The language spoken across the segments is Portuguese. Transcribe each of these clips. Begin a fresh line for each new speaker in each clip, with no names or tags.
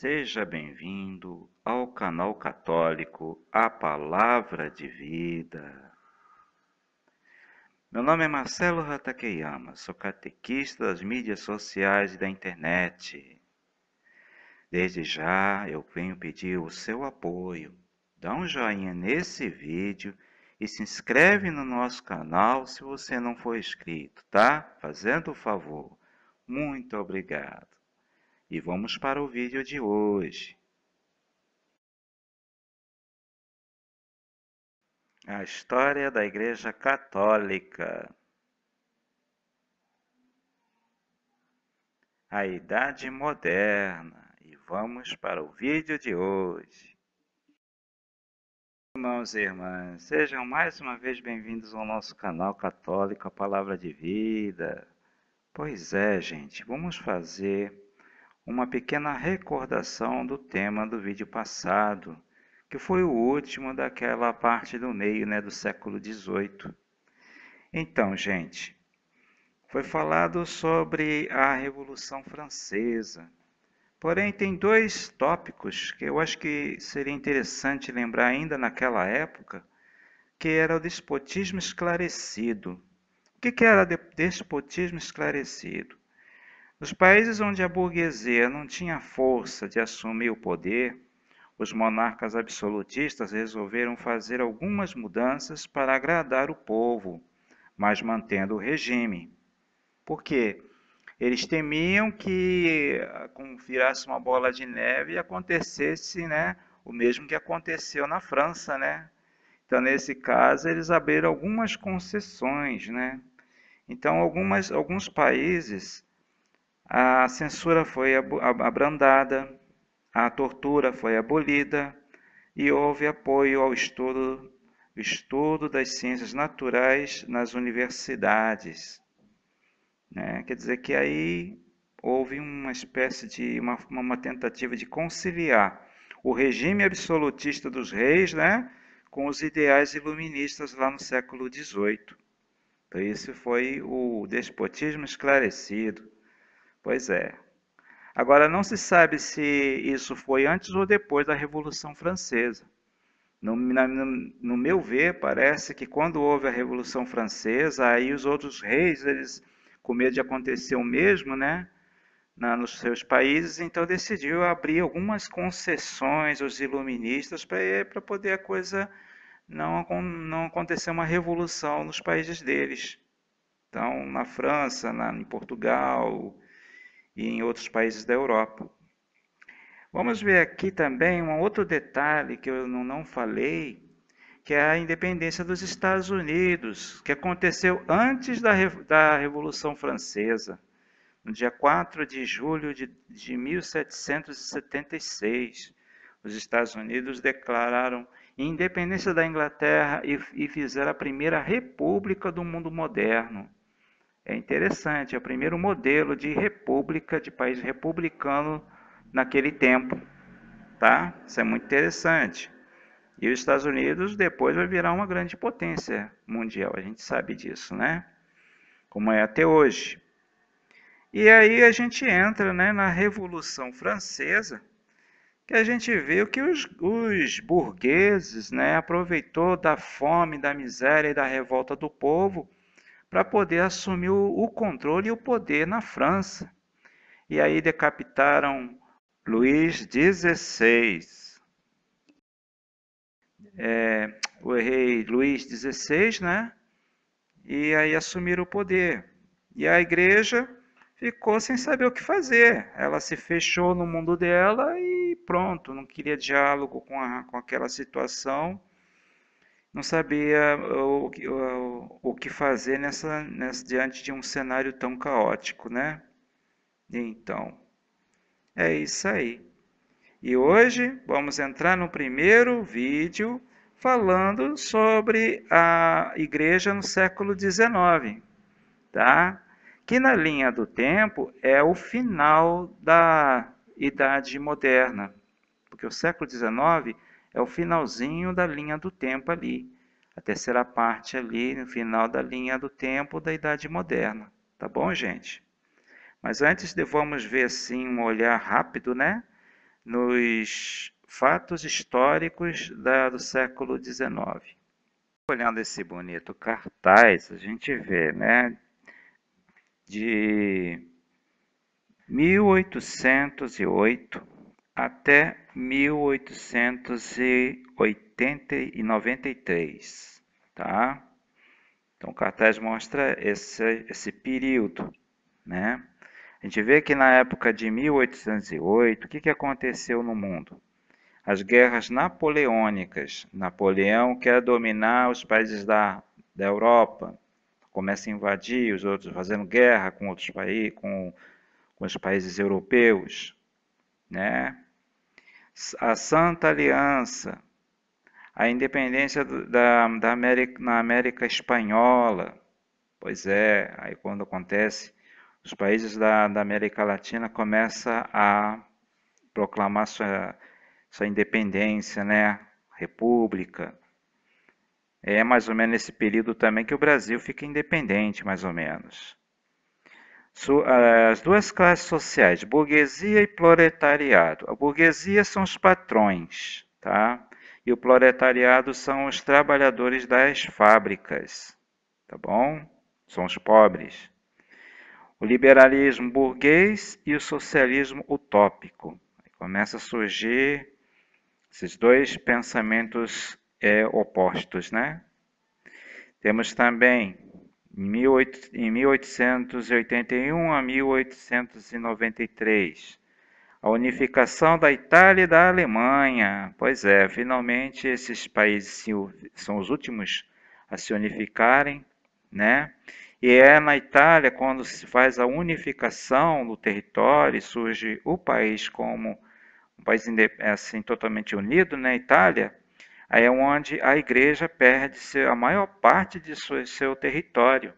Seja bem-vindo ao canal católico A Palavra de Vida. Meu nome é Marcelo Hatakeyama, sou catequista das mídias sociais e da internet. Desde já eu venho pedir o seu apoio. Dá um joinha nesse vídeo e se inscreve no nosso canal se você não for inscrito, tá? Fazendo o favor. Muito obrigado. E vamos para o vídeo de hoje. A história da Igreja Católica. A Idade Moderna. E vamos para o vídeo de hoje. Irmãos e irmãs, sejam mais uma vez bem-vindos ao nosso canal católico A Palavra de Vida. Pois é, gente, vamos fazer uma pequena recordação do tema do vídeo passado, que foi o último daquela parte do meio, do século XVIII. Então, gente, foi falado sobre a Revolução Francesa. Porém, tem dois tópicos que eu acho que seria interessante lembrar ainda naquela época, que era o despotismo esclarecido. O que era despotismo esclarecido? Nos países onde a burguesia não tinha força de assumir o poder, os monarcas absolutistas resolveram fazer algumas mudanças para agradar o povo, mas mantendo o regime. Por quê? Eles temiam que, como virasse uma bola de neve, acontecesse, o mesmo que aconteceu na França, Então, nesse caso, eles abriram algumas concessões, Então, alguns países, a censura foi abrandada, a tortura foi abolida e houve apoio ao estudo das ciências naturais nas universidades. Quer dizer que aí houve uma espécie de uma tentativa de conciliar o regime absolutista dos reis, com os ideais iluministas lá no século XVIII. Então, esse foi o despotismo esclarecido. Pois é. Agora, não se sabe se isso foi antes ou depois da Revolução Francesa. No meu ver, parece que quando houve a Revolução Francesa, aí os outros reis, eles, com medo de acontecer o mesmo, nos seus países, então decidiu abrir algumas concessões aos iluministas para poder a coisa não acontecer uma revolução nos países deles. Então, na França, em Portugal e em outros países da Europa. Vamos ver aqui também um outro detalhe que eu não falei, que é a independência dos Estados Unidos, que aconteceu antes da Revolução Francesa, no dia 4 de julho de 1776. Os Estados Unidos declararam independência da Inglaterra e fizeram a primeira república do mundo moderno. É interessante, é o primeiro modelo de república, de país republicano naquele tempo, tá? Isso é muito interessante. E os Estados Unidos depois vai virar uma grande potência mundial, a gente sabe disso, Como é até hoje. E aí a gente entra, na Revolução Francesa, que a gente vê que os burgueses, aproveitou da fome, da miséria e da revolta do povo para poder assumir o controle e o poder na França. E aí decapitaram Luís XVI, o rei Luís XVI, E aí assumiram o poder. E a igreja ficou sem saber o que fazer. Ela se fechou no mundo dela e pronto, não queria diálogo com aquela situação, não sabia o que fazer diante de um cenário tão caótico, Então, é isso aí. E hoje vamos entrar no primeiro vídeo falando sobre a igreja no século XIX, tá? Que na linha do tempo é o final da Idade Moderna, porque o século XIX é o finalzinho da linha do tempo ali, a terceira parte ali no final da linha do tempo da Idade Moderna, tá bom, gente? Mas antes vamos ver assim um olhar rápido, nos fatos históricos do século XIX. Olhando esse bonito cartaz, a gente vê, né, de 1808 até 1893, tá? Então o cartaz mostra esse período, né? A gente vê que na época de 1808, o que aconteceu no mundo? As guerras napoleônicas. Napoleão quer dominar os países da Europa, começa a invadir os outros, fazendo guerra com outros países, com os países europeus, né? A Santa Aliança, a independência da América, na América Espanhola. Pois é, aí quando acontece, os países da América Latina começam a proclamar sua independência, né? República. É mais ou menos nesse período também que o Brasil fica independente, mais ou menos. As duas classes sociais, burguesia e proletariado. A burguesia são os patrões, tá? E o proletariado são os trabalhadores das fábricas, tá bom? São os pobres. O liberalismo burguês e o socialismo utópico. Começa a surgir esses dois pensamentos opostos, né? Temos também em 1881 a 1893 a unificação da Itália e da Alemanha. Pois é, finalmente esses países são os últimos a se unificarem, né? E é na Itália quando se faz a unificação do território e surge o país como um país assim, totalmente unido, né? Itália, aí é onde a igreja perde a maior parte de seu território,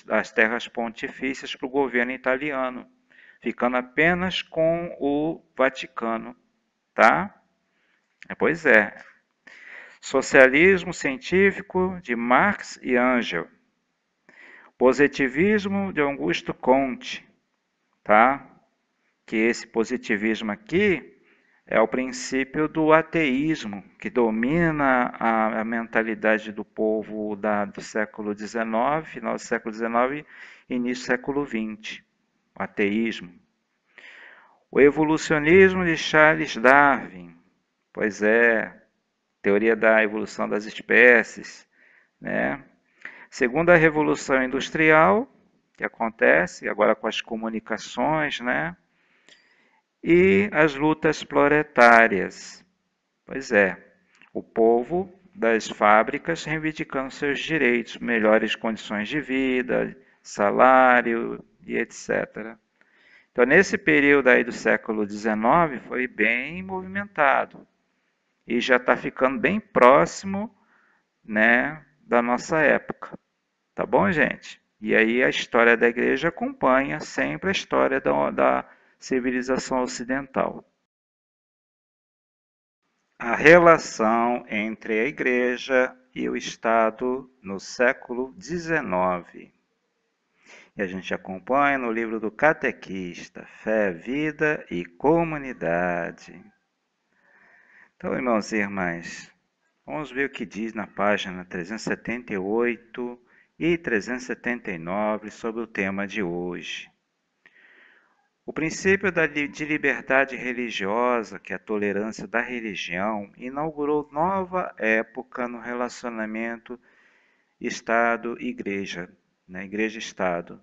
das terras pontifícias para o governo italiano, ficando apenas com o Vaticano, tá? Pois é. Socialismo científico de Marx e Engels. Positivismo de Augusto Comte, tá? Que esse positivismo aqui é o princípio do ateísmo, que domina a mentalidade do povo do século XIX, final do século XIX e início do século XX. O ateísmo. O evolucionismo de Charles Darwin. Pois é, teoria da evolução das espécies, né? Segunda Revolução Industrial, que acontece agora com as comunicações, né? E as lutas proletárias. Pois é, o povo das fábricas reivindicando seus direitos, melhores condições de vida, salário e etc. Então, nesse período aí do século XIX, foi bem movimentado e já está ficando bem próximo, né, da nossa época. Tá bom, gente? E aí a história da igreja acompanha sempre a história da civilização ocidental. A relação entre a igreja e o Estado no século XIX. E a gente acompanha no livro do Catequista, Fé, Vida e Comunidade. Então, irmãos e irmãs, vamos ver o que diz na página 378 e 379 sobre o tema de hoje. O princípio de liberdade religiosa, que é a tolerância da religião, inaugurou nova época no relacionamento Estado-Igreja, né? Igreja-Estado.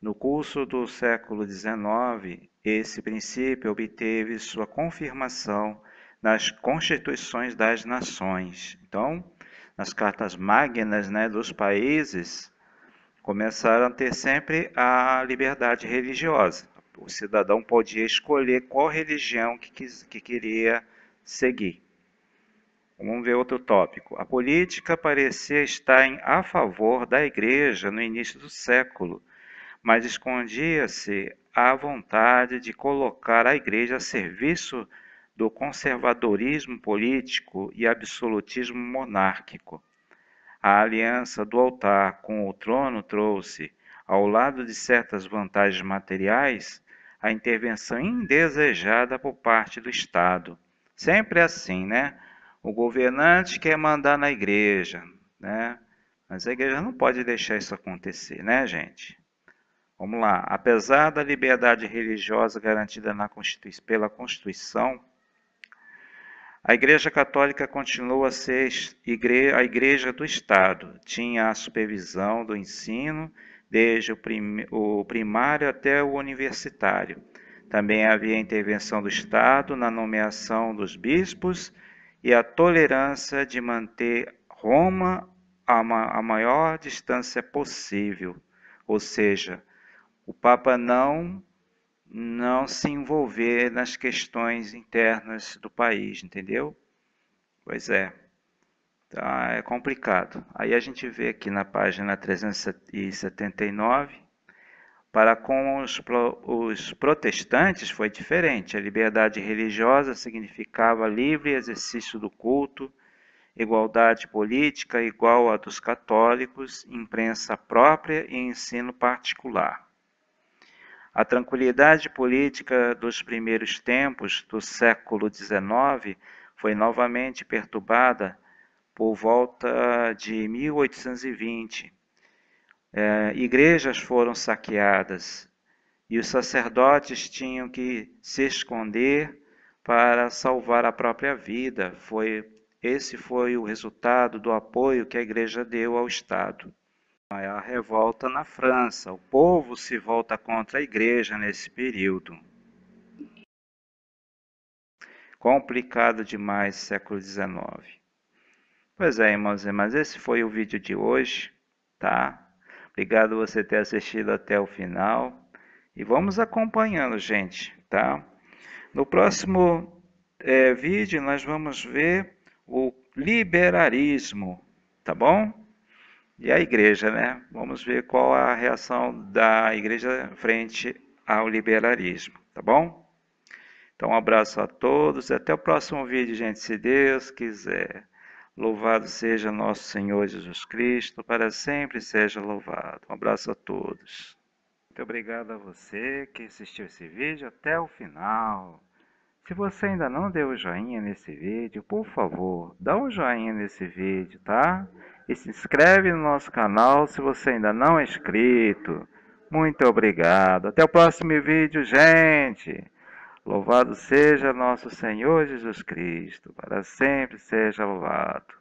No curso do século XIX, esse princípio obteve sua confirmação nas constituições das nações. Então, nas cartas magnas, né, dos países, começaram a ter sempre a liberdade religiosa. O cidadão podia escolher qual religião que queria seguir. Vamos ver outro tópico. A política parecia estar a favor da igreja no início do século, mas escondia-se a vontade de colocar a igreja a serviço do conservadorismo político e absolutismo monárquico. A aliança do altar com o trono trouxe, ao lado de certas vantagens materiais, a intervenção indesejada por parte do Estado. Sempre assim, né? O governante quer mandar na igreja, né? Mas a igreja não pode deixar isso acontecer, né, gente? Vamos lá. Apesar da liberdade religiosa garantida pela Constituição, a Igreja Católica continua a ser a Igreja do Estado. Tinha a supervisão do ensino, desde o primário até o universitário. Também havia intervenção do Estado na nomeação dos bispos e a tolerância de manter Roma a maior distância possível, ou seja, o Papa não se envolver nas questões internas do país, entendeu? Pois é, tá, é complicado. Aí a gente vê aqui na página 379, para com os protestantes foi diferente. A liberdade religiosa significava livre exercício do culto, igualdade política igual à dos católicos, imprensa própria e ensino particular. A tranquilidade política dos primeiros tempos do século XIX foi novamente perturbada por volta de 1820. Igrejas foram saqueadas e os sacerdotes tinham que se esconder para salvar a própria vida. Esse foi o resultado do apoio que a igreja deu ao Estado. A revolta na França. O povo se volta contra a igreja nesse período. Complicado demais, século XIX. Pois é, irmãos e irmãs, esse foi o vídeo de hoje, tá? Obrigado por você ter assistido até o final. E vamos acompanhando, gente, tá? No próximo vídeo nós vamos ver o liberalismo, tá bom? E a igreja, né? Vamos ver qual a reação da igreja frente ao liberalismo, tá bom? Então, um abraço a todos e até o próximo vídeo, gente, se Deus quiser. Louvado seja nosso Senhor Jesus Cristo, para sempre seja louvado. Um abraço a todos. Muito obrigado a você que assistiu esse vídeo até o final. Se você ainda não deu o joinha nesse vídeo, por favor, dá um joinha nesse vídeo, tá? E se inscreve no nosso canal se você ainda não é inscrito. Muito obrigado. Até o próximo vídeo, gente. Louvado seja nosso Senhor Jesus Cristo, para sempre seja louvado.